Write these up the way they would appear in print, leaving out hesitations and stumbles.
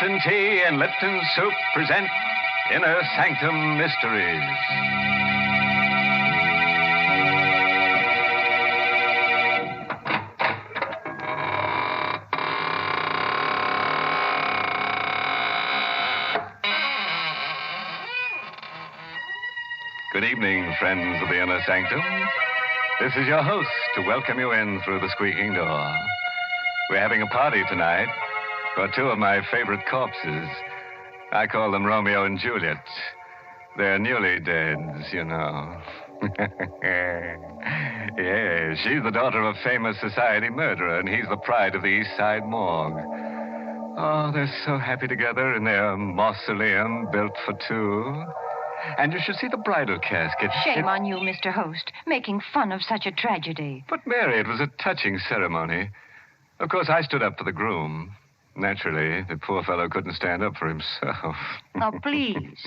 Lipton Tea and Lipton Soup present Inner Sanctum Mysteries. Good evening, friends of the Inner Sanctum. This is your host to welcome you in through the squeaking door. We're having a party tonight for two of my favorite corpses. I call them Romeo and Juliet. They're newly deads, you know. Yes, she's the daughter of a famous society murderer, and he's the pride of the East Side morgue. Oh, they're so happy together in their mausoleum built for two. And you should see the bridal casket. Shame on you, Mr. Host, making fun of such a tragedy. But, Mary, it was a touching ceremony. Of course, I stood up for the groom. Naturally, the poor fellow couldn't stand up for himself. Oh, please.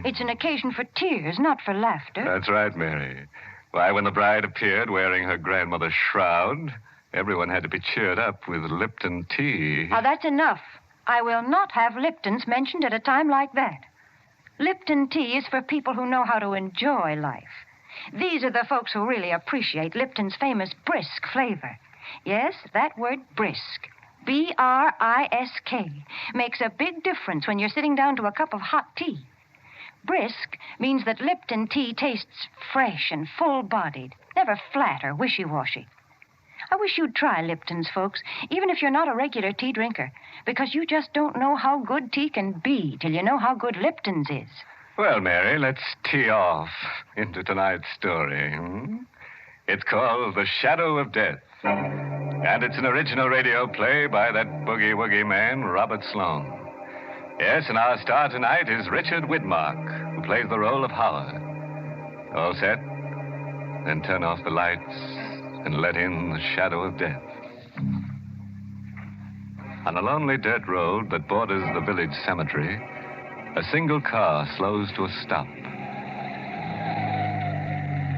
It's an occasion for tears, not for laughter. That's right, Mary. Why, when the bride appeared wearing her grandmother's shroud, everyone had to be cheered up with Lipton tea. Now, that's enough. I will not have Lipton's mentioned at a time like that. Lipton tea is for people who know how to enjoy life. These are the folks who really appreciate Lipton's famous brisk flavor. Yes, that word brisk. B-R-I-S-K makes a big difference when you're sitting down to a cup of hot tea. Brisk means that Lipton tea tastes fresh and full-bodied, never flat or wishy-washy. I wish you'd try Lipton's, folks, even if you're not a regular tea drinker, because you just don't know how good tea can be till you know how good Lipton's is. Well, Mary, let's tee off into tonight's story. It's called The Shadow of Death, and it's an original radio play by that boogie-woogie man, Robert Sloane. Yes, and our star tonight is Richard Widmark, who plays the role of Howard. All set? Then turn off the lights and let in the shadow of death. On a lonely dirt road that borders the village cemetery, a single car slows to a stop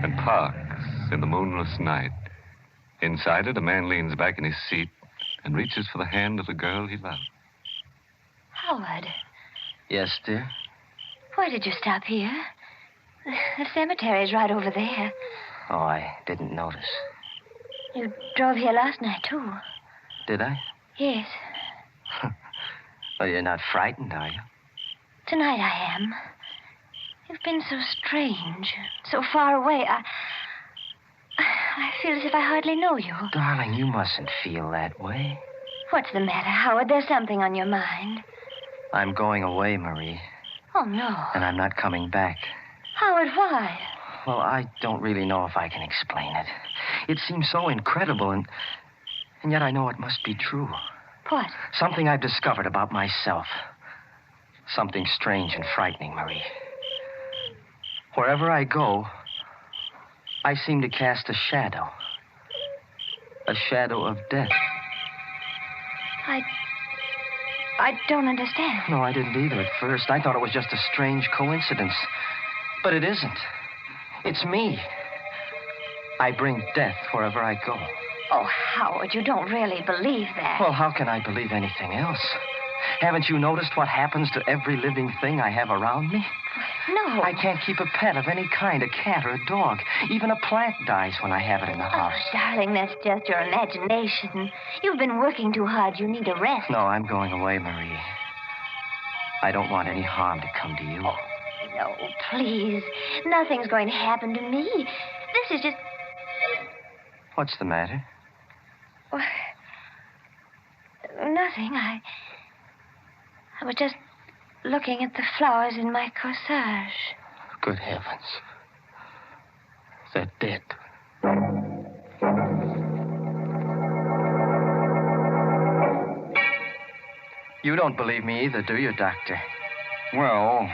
and parks in the moonless night. Inside it, a man leans back in his seat and reaches for the hand of the girl he loves. Howard. Yes, dear? Why did you stop here? The cemetery's right over there. Oh, I didn't notice. You drove here last night, too. Did I? Yes. Well, you're not frightened, are you? Tonight I am. You've been so strange, so far away. I feel as if I hardly know you. Darling, you mustn't feel that way. What's the matter, Howard? There's something on your mind. I'm going away, Marie. Oh, no. And I'm not coming back. Howard, why? Well, I don't really know if I can explain it. It seems so incredible, and yet I know it must be true. What? Something I've discovered about myself. Something strange and frightening, Marie. Wherever I go, I seem to cast a shadow. A shadow of death. I don't understand. No, I didn't either at first. I thought it was just a strange coincidence. But it isn't. It's me. I bring death wherever I go. Oh, Howard, you don't really believe that. Well, how can I believe anything else? Haven't you noticed what happens to every living thing I have around me? No. I can't keep a pet of any kind, a cat or a dog. Even a plant dies when I have it in the house. Oh, darling, that's just your imagination. You've been working too hard. You need a rest. No, I'm going away, Marie. I don't want any harm to come to you. Oh, no, please. Nothing's going to happen to me. This is just... What's the matter? Well, nothing. I was just looking at the flowers in my corsage. Good heavens. They're dead. You don't believe me either, do you, Doctor? Well,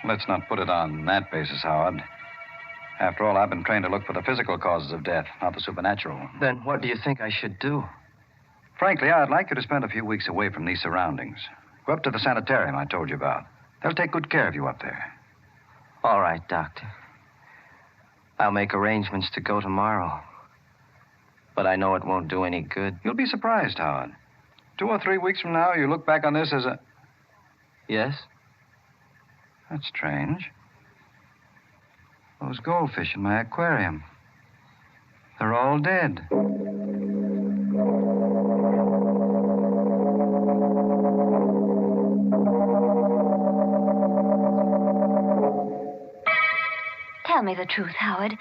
let's not put it on that basis, Howard. After all, I've been trained to look for the physical causes of death, not the supernatural. Then what do you think I should do? Frankly, I'd like you to spend a few weeks away from these surroundings. Go up to the sanitarium I told you about. They'll take good care of you up there. All right, Doctor. I'll make arrangements to go tomorrow. But I know it won't do any good. You'll be surprised, Howard. 2 or 3 weeks from now, you look back on this as a... Yes? That's strange. Those goldfish in my aquarium. They're all dead. Tell me the truth, Howard.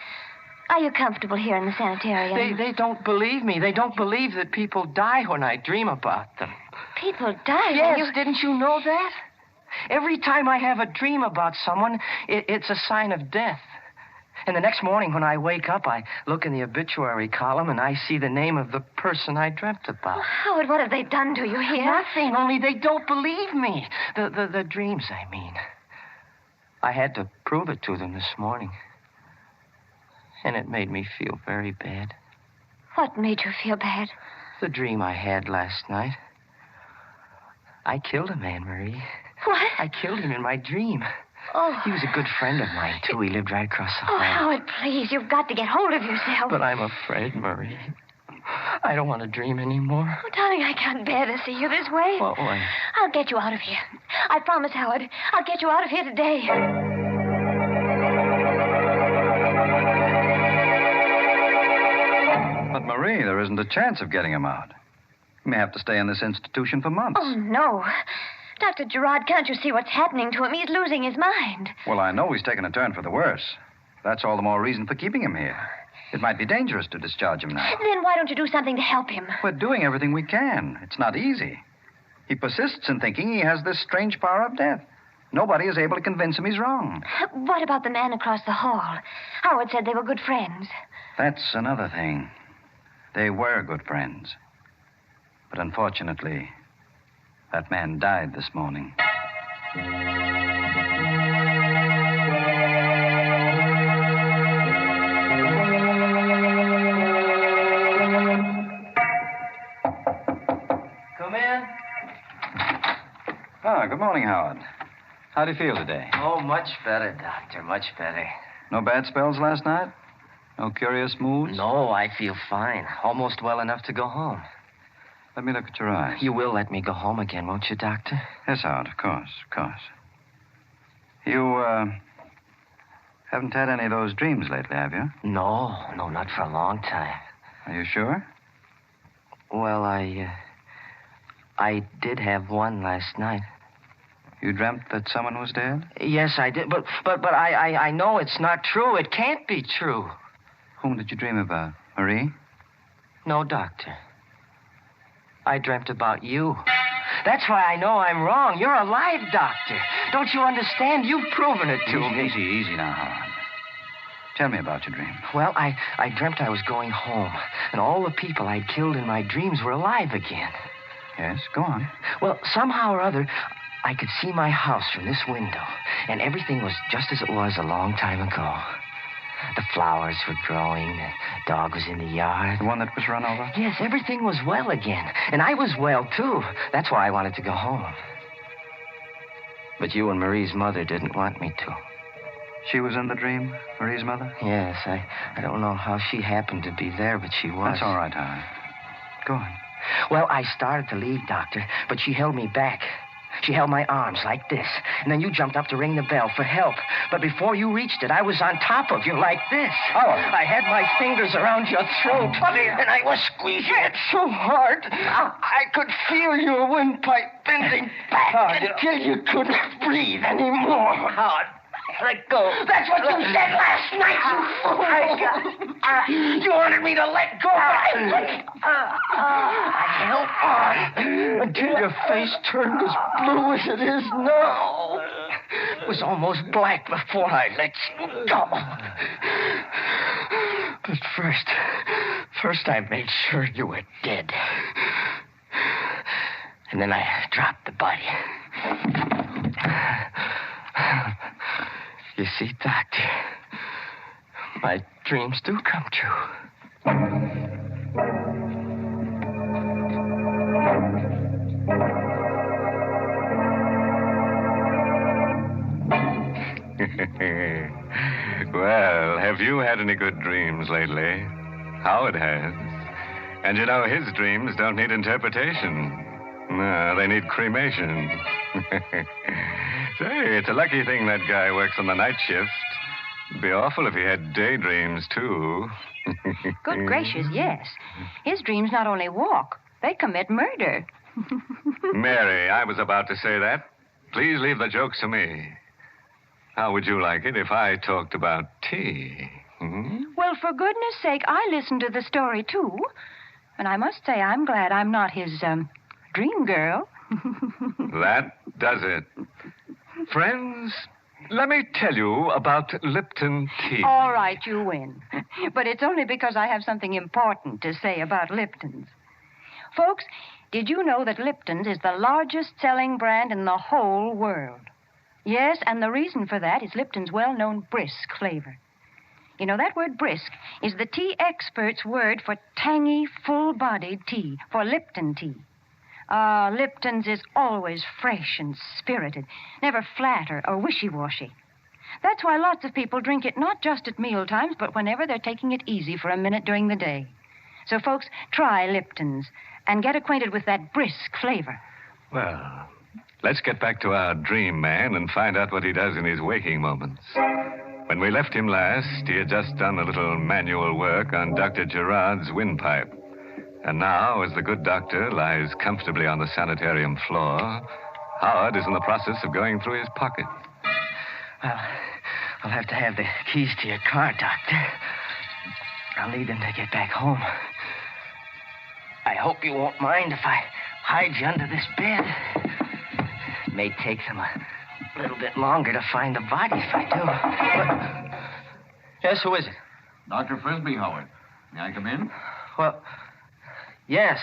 Are you comfortable here in the sanitarium? They don't believe me. They don't believe that people die when I dream about them. People die? Yes, didn't you know that? Every time I have a dream about someone, it's a sign of death. And the next morning when I wake up, I look in the obituary column and I see the name of the person I dreamt about. Oh, Howard, what have they done to you here? Nothing, only they don't believe me. The dreams, I mean. I had to prove it to them this morning. And it made me feel very bad. What made you feel bad? The dream I had last night. I killed a man, Marie. What? I killed him in my dream. Oh. He was a good friend of mine, too. He lived right across the hall. Oh, Howard, please, you've got to get hold of yourself. But I'm afraid, Marie. I don't want to dream anymore. Oh, darling, I can't bear to see you this way. What way? I'll get you out of here. I promise, Howard. I'll get you out of here today. But, Marie, there isn't a chance of getting him out. He may have to stay in this institution for months. Oh, no. Dr. Gerard, can't you see what's happening to him? He's losing his mind. Well, I know he's taken a turn for the worse. That's all the more reason for keeping him here. It might be dangerous to discharge him now. Then why don't you do something to help him? We're doing everything we can. It's not easy. He persists in thinking he has this strange power of death. Nobody is able to convince him he's wrong. What about the man across the hall? Howard said they were good friends. That's another thing. They were good friends. But unfortunately, that man died this morning. Come in. Ah, good morning, Howard. How do you feel today? Oh, much better, Doctor. Much better. No bad spells last night? No curious moods? No, I feel fine. Almost well enough to go home. Let me look at your eyes. You will let me go home again, won't you, Doctor? Yes, Howard, of course, of course. You, haven't had any of those dreams lately, have you? No, not for a long time. Are you sure? Well, I did have one last night. You dreamt that someone was dead? Yes, I did, but I know it's not true. It can't be true. Whom did you dream about? Marie? No, Doctor. I dreamt about you. That's why I know I'm wrong. You're alive, Doctor. Don't you understand? You've proven it to me. Easy now, Howard. Tell me about your dream. Well, I dreamt I was going home, and all the people I'd killed in my dreams were alive again. Yes, go on. Well, somehow or other, I could see my house from this window, and everything was just as it was a long time ago. The flowers were growing, the dog was in the yard. The one that was run over? Yes, everything was well again, and I was well, too. That's why I wanted to go home. But you and Marie's mother didn't want me to. She was in the dream, Marie's mother? Yes, I don't know how she happened to be there, but she was. That's all right, Howard. Go on. Well, I started to leave, Doctor, but she held me back. She held my arms like this, and then you jumped up to ring the bell for help. But before you reached it, I was on top of you like this. Oh. I had my fingers around your throat, and I was squeezing it so hard, I could feel your windpipe bending back until you couldn't breathe anymore. Howard, let go. That's what you said last night, you fool. You wanted me to let go, but I held on until your face turned as blue as it is now. It was almost black before I let you go. But first I made sure you were dead. And then I dropped the body. You see, Doctor, my dreams do come true. Well, have you had any good dreams lately? Howard has. And you know, his dreams don't need interpretation. No, they need cremation. Say, it's a lucky thing that guy works on the night shift. It'd be awful if he had daydreams, too. Good gracious, yes. His dreams not only walk, they commit murder. Mary, I was about to say that. Please leave the jokes to me. How would you like it if I talked about tea? Hmm? Well, for goodness sake, I listened to the story, too. And I must say, I'm glad I'm not his, dream girl. That does it. Friends, let me tell you about Lipton tea. All right, you win. But it's only because I have something important to say about Lipton's. Folks, did you know that Lipton's is the largest selling brand in the whole world? Yes, and the reason for that is Lipton's well-known brisk flavor. You know, that word brisk is the tea expert's word for tangy, full-bodied tea, for Lipton tea. Lipton's is always fresh and spirited, never flat or wishy-washy. That's why lots of people drink it not just at mealtimes, but whenever they're taking it easy for a minute during the day. So, folks, try Lipton's and get acquainted with that brisk flavor. Well, let's get back to our dream man and find out what he does in his waking moments. When we left him last, he had just done a little manual work on Dr. Gerard's windpipe. And now, as the good doctor lies comfortably on the sanitarium floor, Howard is in the process of going through his pocket. Well, I'll have to have the keys to your car, Doctor. I'll need them to get back home. I hope you won't mind if I hide you under this bed. It may take them a little bit longer to find the body if I do. But... Yes, who is it? Dr. Frisbee, Howard. May I come in? Well, yes.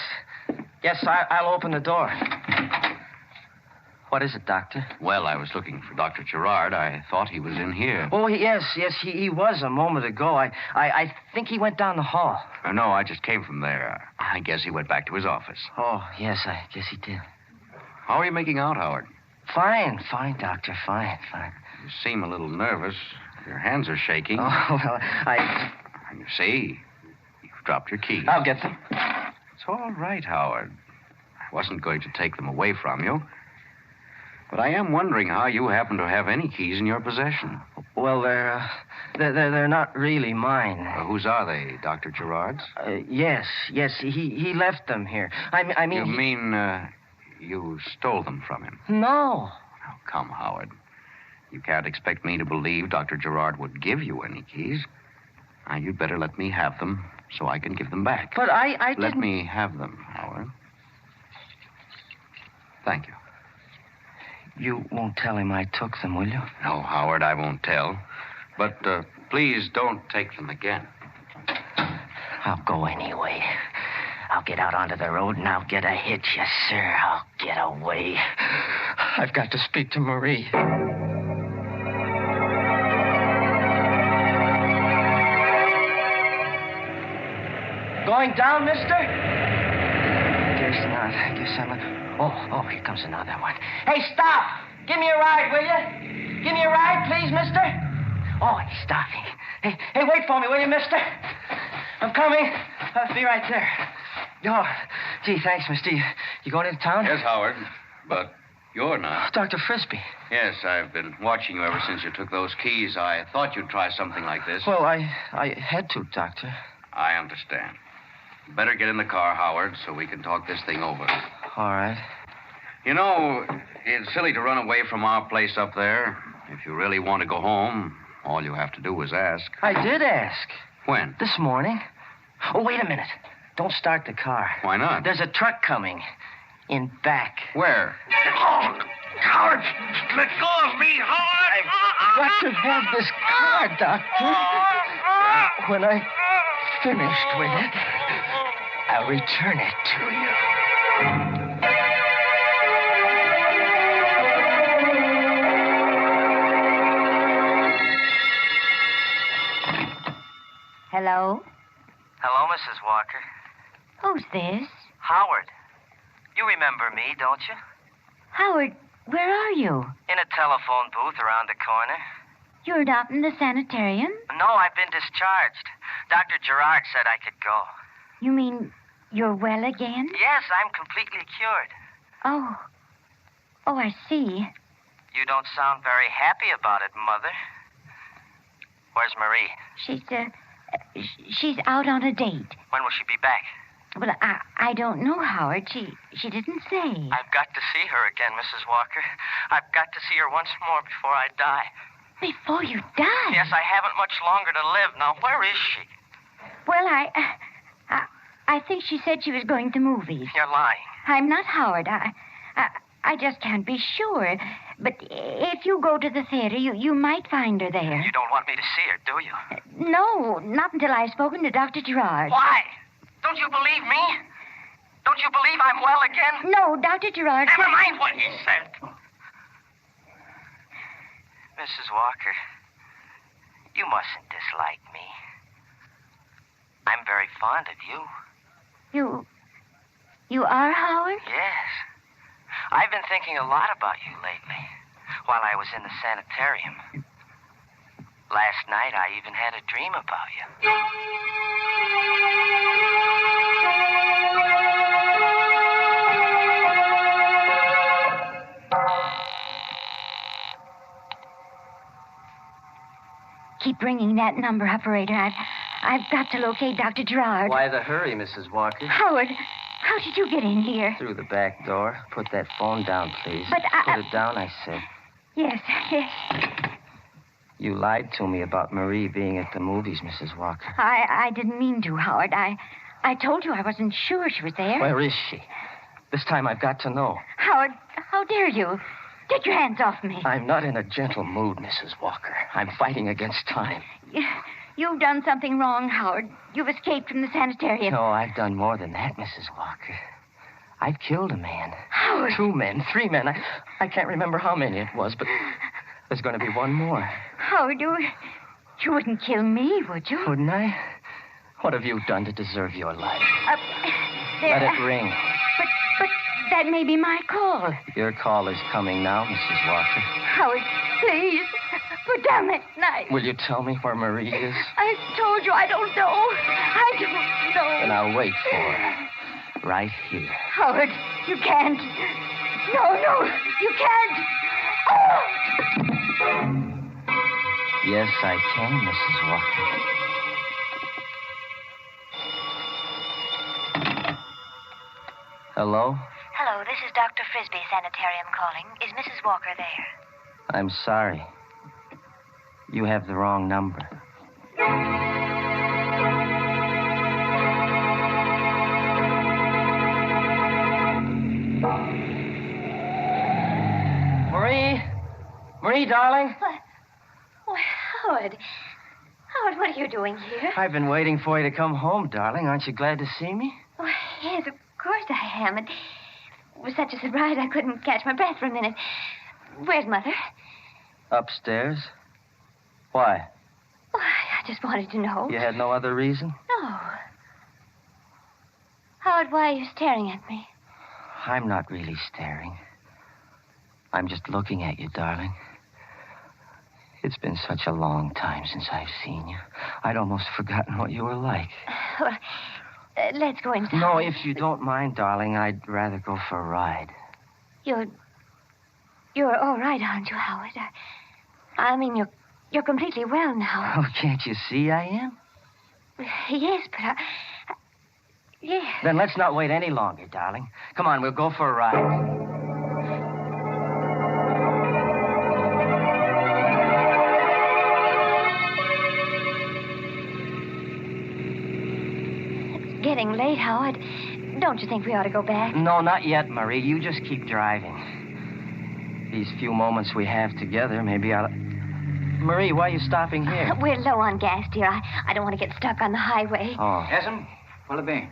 Yes, I'll open the door. What is it, Doctor? Well, I was looking for Dr. Gerard. I thought he was in here. Oh, yes, he was a moment ago. I think he went down the hall. No, I just came from there. I guess he went back to his office. Oh, yes, I guess he did. How are you making out, Howard? Fine, Doctor, fine. You seem a little nervous. Your hands are shaking. Oh, well, You see, you've dropped your keys. I'll get them. It's all right, Howard. I wasn't going to take them away from you. But I am wondering how you happen to have any keys in your possession. Well, they're not really mine. Whose are they, Dr. Gerard's? Yes, he left them here. I mean... You mean, you stole them from him? No. Oh, come, Howard. You can't expect me to believe Dr. Gerard would give you any keys. Now, you'd better let me have them so I can give them back. But I didn't... Let me have them, Howard. Thank you. You won't tell him I took them, will you? No, Howard, I won't tell. But please don't take them again. I'll go anyway. I'll get out onto the road and I'll get a hitch, yes, sir. I'll get away. I've got to speak to Marie. Going down, mister? Guess not. Guess I'm not. Oh, here comes another one. Hey, stop! Give me a ride, will you? Give me a ride, please, mister? Oh, he's stopping. Hey, wait for me, will you, mister? I'm coming. I'll be right there. Oh, gee, thanks, mister. You going into town? Yes, Howard, but you're not. Dr. Frisbee. Yes, I've been watching you ever since you took those keys. I thought you'd try something like this. Well, I had to, Doctor. I understand. Better get in the car, Howard, so we can talk this thing over. All right. You know, it's silly to run away from our place up there. If you really want to go home, all you have to do is ask. I did ask. When? This morning. Oh, wait a minute. Don't start the car. Why not? There's a truck coming. In back. Where? Oh, Howard! Let go of me, Howard! I've got to have this car, Doctor. When I'm finished with it, I'll return it to you. Hello? Hello, Mrs. Walker. Who's this? Howard. You remember me, don't you? Howard, where are you? In a telephone booth around the corner. You're not in the sanitarium? No, I've been discharged. Dr. Gerard said I could go. You mean you're well again? Yes, I'm completely cured. Oh. Oh, I see. You don't sound very happy about it, Mother. Where's Marie? She's out on a date. When will she be back? Well, I don't know, Howard. She didn't say. I've got to see her again, Mrs. Walker. I've got to see her once more before I die. Before you die? Yes, I haven't much longer to live. Now, where is she? Well, I think she said she was going to movies. You're lying. I'm not, Howard. I just can't be sure. But if you go to the theater, you might find her there. You don't want me to see her, do you? No, not until I've spoken to Dr. Gerard. Why? Don't you believe me? Don't you believe I'm well again? No, Dr. Gerard... Never mind what he said. Mrs. Walker, you mustn't dislike me. I'm very fond of you. You are, Howard? Yes. I've been thinking a lot about you lately, while I was in the sanitarium. Last night, I even had a dream about you. Keep ringing that number, operator. I've got to locate Dr. Gerard. Why the hurry, Mrs. Walker? Howard, how did you get in here? Through the back door. Put that phone down, please. But Put it down, I said. Yes. You lied to me about Marie being at the movies, Mrs. Walker. I didn't mean to, Howard. I told you I wasn't sure she was there. Where is she? This time I've got to know. Howard, how dare you? Take your hands off me. I'm not in a gentle mood, Mrs. Walker. I'm fighting against time. You've done something wrong, Howard. You've escaped from the sanitarium. No, I've done more than that, Mrs. Walker. I've killed a man. Howard. 2 men, 3 men. I can't remember how many it was, but there's going to be one more. Howard, you wouldn't kill me, would you? Wouldn't I? What have you done to deserve your life? Let it ring. But that may be my call. Your call is coming now, Mrs. Walker. Howard, please, put down that knife. Will you tell me where Marie is? I told you I don't know. I don't know. Then I'll wait for her. Right here. Howard, you can't. No, you can't. Oh! Yes, I can, Mrs. Walker. Hello? Hello, this is Dr. Frisbee Sanitarium calling. Is Mrs. Walker there? I'm sorry. You have the wrong number. Marie, darling? What? Why, Howard. Howard, what are you doing here? I've been waiting for you to come home, darling. Aren't you glad to see me? Oh, yes, of course I am. It was such a surprise I couldn't catch my breath for a minute. Where's Mother? Upstairs. Why? Oh, I just wanted to know. You had no other reason? No. Howard, why are you staring at me? I'm not really staring. I'm just looking at you, darling. It's been such a long time since I've seen you. I'd almost forgotten what you were like. Well, let's go inside. No, if you don't mind, darling, I'd rather go for a ride. You're all right, aren't you, Howard? I mean, you're completely well now. Oh, can't you see I am? Yes, but yes. Then let's not wait any longer, darling. Come on, we'll go for a ride. Getting late, Howard. Don't you think we ought to go back? No, not yet, Marie. You just keep driving. These few moments we have together, maybe I'll... Marie, why are you stopping here? We're low on gas, dear. I don't want to get stuck on the highway. Oh. Yes'm? What'll it be?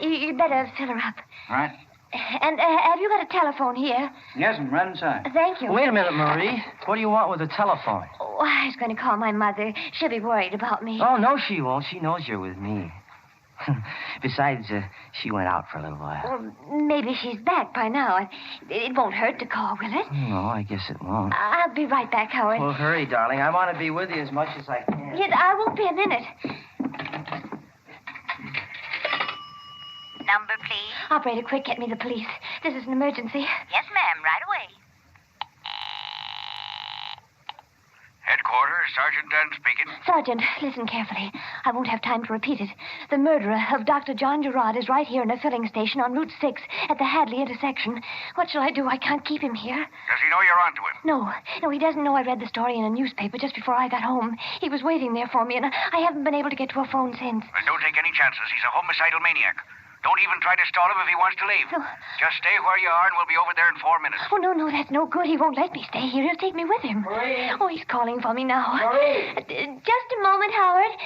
You better fill her up. All right. And have you got a telephone here? Yes'm, right inside. Thank you. Wait a minute, Marie. What do you want with a telephone? Oh, I was going to call my mother. She'll be worried about me. Oh, no, she won't. She knows you're with me. Besides, she went out for a little while. Well, maybe she's back by now. It won't hurt to call, will it? No, I guess it won't. I'll be right back, Howard. Well, hurry, darling. I want to be with you as much as I can. Yes, I won't be a minute. Number, please. Operator, quick, get me the police. This is an emergency. Yes, ma'am, right away. Headquarters, Sergeant Dunn speaking. Sergeant, listen carefully. I won't have time to repeat it. The murderer of Dr. John Gerard is right here in a filling station on Route 6 at the Hadley intersection. What shall I do? I can't keep him here. Does he know you're onto him? No, he doesn't know I read the story in a newspaper just before I got home. He was waiting there for me, and I haven't been able to get to a phone since. Well, don't take any chances. He's a homicidal maniac. Don't even try to stall him if he wants to leave. No. Just stay where you are, and we'll be over there in 4 minutes. Oh, no, that's no good. He won't let me stay here. He'll take me with him. Marie. Oh, he's calling for me now. Marie. Just a moment, Howard.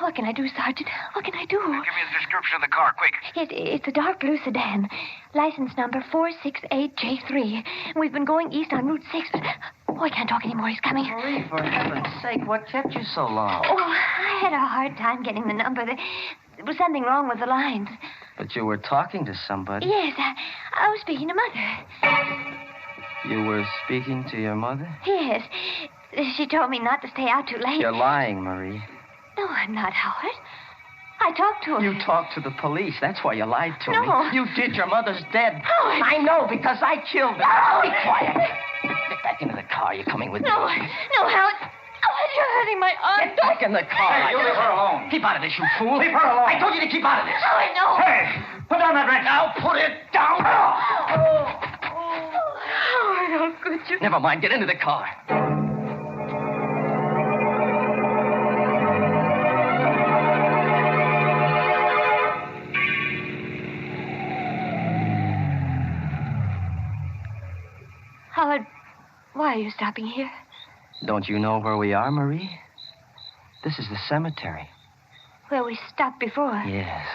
What can I do, Sergeant? What can I do? Give me the description of the car, quick. It's a dark blue sedan. License number 468J3. We've been going east on Route 6. Oh, I can't talk anymore. He's coming. Marie, for heaven's sake, what kept you so long? Oh, I had a hard time getting the number. There was something wrong with the lines. But you were talking to somebody. Yes, I was speaking to Mother. You were speaking to your mother? Yes. She told me not to stay out too late. You're lying, Marie. No, I'm not, Howard. I talked to her. You talked to the police. That's why you lied to me. No. You did. Your mother's dead. Howard. I know, because I killed her. No. Be quiet. Get back into the car. You're coming with me. No, Howard. Howard, you're hurting my arm. Get back in the car. Hey, you leave her alone. Keep out of this, you fool. Leave her alone. I told you to keep out of this. Howard, no. Hey, put down that wrench. Now put it down. Howard, how could you? Never mind. Get into the car. Howard, why are you stopping here? Don't you know where we are, Marie? This is the cemetery. Where we stopped before. Yes.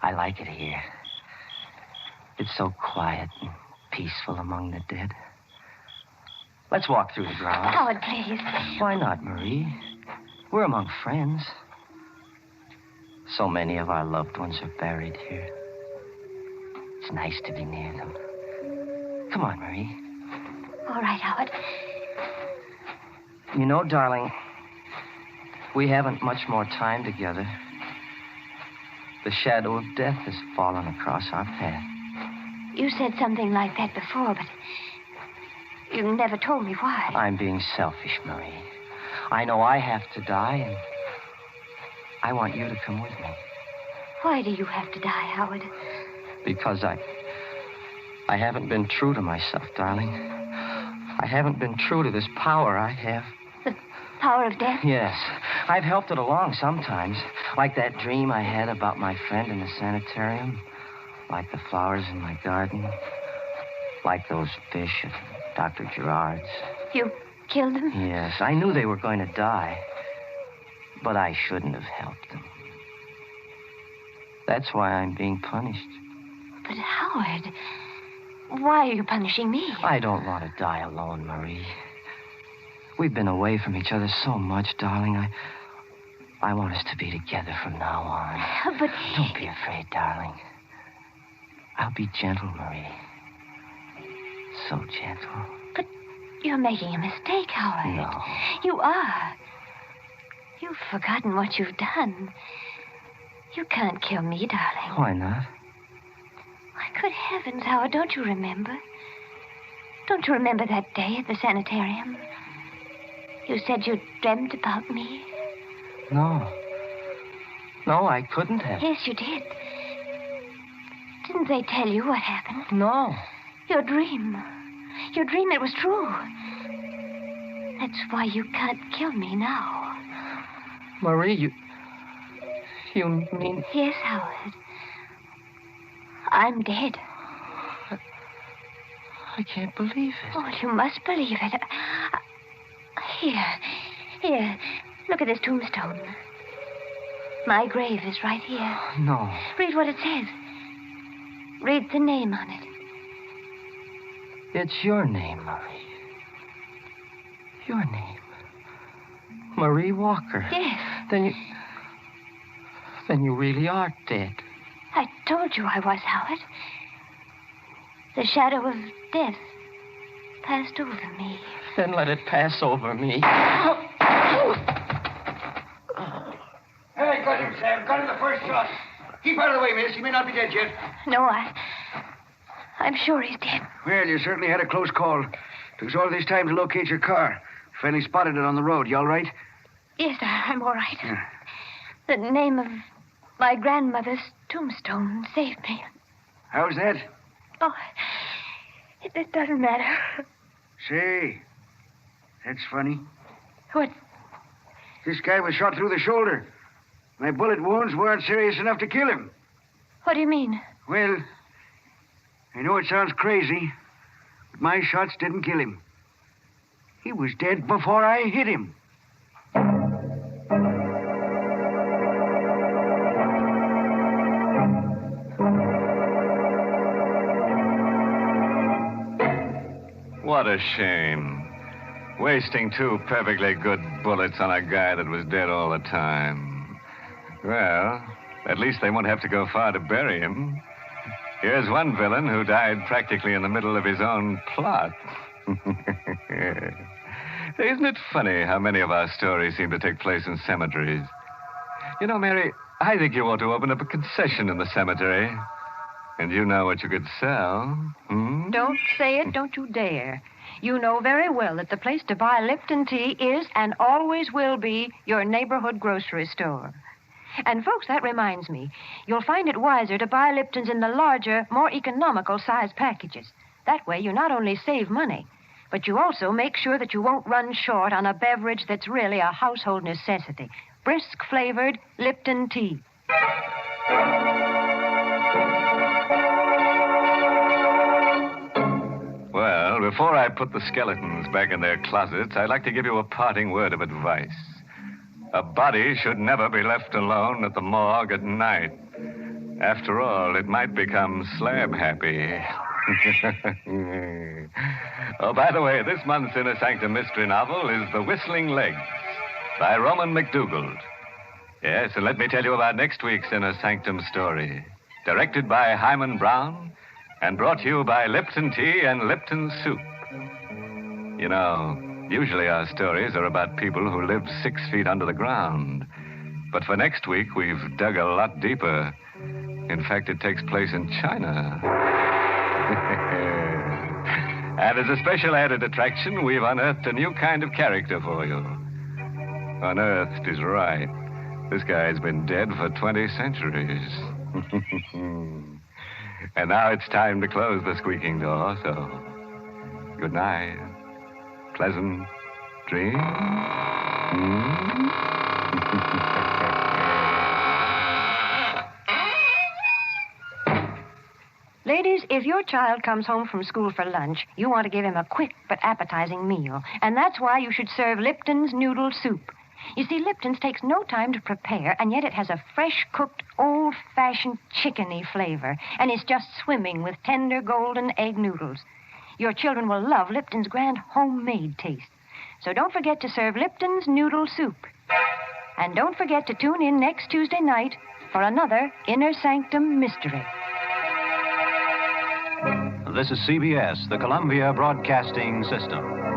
I like it here. It's so quiet and peaceful among the dead. Let's walk through the grounds. Howard, please. Why not, Marie? We're among friends. So many of our loved ones are buried here. It's nice to be near them. Come on, Marie. All right, Howard. You know, darling, we haven't much more time together. The shadow of death has fallen across our path. You said something like that before, but you never told me why. I'm being selfish, Marie. I know I have to die, and I want you to come with me. Why do you have to die, Howard? Because I haven't been true to myself, darling. I haven't been true to this power I have. The power of death? Yes. I've helped it along sometimes. Like that dream I had about my friend in the sanitarium. Like the flowers in my garden. Like those fish at Dr. Gerard's. You killed them? Yes. I knew they were going to die. But I shouldn't have helped them. That's why I'm being punished. But, Howard, why are you punishing me? I don't want to die alone, Marie. We've been away from each other so much, darling. I want us to be together from now on. But... Don't be afraid, darling. I'll be gentle, Marie. So gentle. But you're making a mistake, Howard. No. You are. You've forgotten what you've done. You can't kill me, darling. Why not? Why, good heavens, Howard, don't you remember? Don't you remember that day at the sanitarium? You said you dreamt about me. No. No, I couldn't have. Yes, you did. Didn't they tell you what happened? No. Your dream. Your dream, it was true. That's why you can't kill me now. Marie, you mean... Yes, Howard. I'm dead. I can't believe it. Oh, you must believe it. Here. Look at this tombstone. My grave is right here. No. Read what it says. Read the name on it. It's your name, Marie. Your name. Marie Walker. Yes. Then you really are dead. I told you I was, Howard. The shadow of death passed over me. Then let it pass over me. Hey, got him, Sam. Got him the first shot. Keep out of the way, miss. He may not be dead yet. No, I'm sure he's dead. Well, you certainly had a close call. Took us all this time to locate your car. Finally spotted it on the road. You all right? Yes, I'm all right. Yeah. The name of my grandmother's tombstone saved me. How's that? Oh, it doesn't matter. Say, that's funny. What? This guy was shot through the shoulder. My bullet wounds weren't serious enough to kill him. What do you mean? Well, I know it sounds crazy, but my shots didn't kill him. He was dead before I hit him. What a shame. Wasting 2 perfectly good bullets on a guy that was dead all the time. Well, at least they won't have to go far to bury him. Here's one villain who died practically in the middle of his own plot. Isn't it funny how many of our stories seem to take place in cemeteries? You know, Mary, I think you ought to open up a concession in the cemetery. And you know what you could sell. Hmm? Don't say it, don't you dare. You know very well that the place to buy Lipton tea is and always will be your neighborhood grocery store. And, folks, that reminds me. You'll find it wiser to buy Lipton's in the larger, more economical size packages. That way you not only save money, but you also make sure that you won't run short on a beverage that's really a household necessity. Brisk-flavored Lipton tea. Well, before I put the skeletons back in their closets, I'd like to give you a parting word of advice. A body should never be left alone at the morgue at night. After all, it might become slab happy. Oh, by the way, this month's Inner Sanctum mystery novel is The Whistling Legs by Roman McDougald. Yes, and let me tell you about next week's Inner Sanctum story. Directed by Hyman Brown and brought to you by Lipton Tea and Lipton Soup. You know, usually our stories are about people who live 6 feet under the ground. But for next week, we've dug a lot deeper. In fact, it takes place in China. And as a special added attraction, we've unearthed a new kind of character for you. Unearthed is right. This guy's been dead for 20 centuries. And now it's time to close the squeaking door, so good night. Pleasant dreams. Ladies, if your child comes home from school for lunch, you want to give him a quick but appetizing meal. And that's why you should serve Lipton's noodle soup. You see, Lipton's takes no time to prepare, and yet it has a fresh-cooked, old-fashioned chickeny flavor, and is just swimming with tender golden egg noodles. Your children will love Lipton's grand homemade taste. So don't forget to serve Lipton's noodle soup. And don't forget to tune in next Tuesday night for another Inner Sanctum mystery. This is CBS, the Columbia Broadcasting System.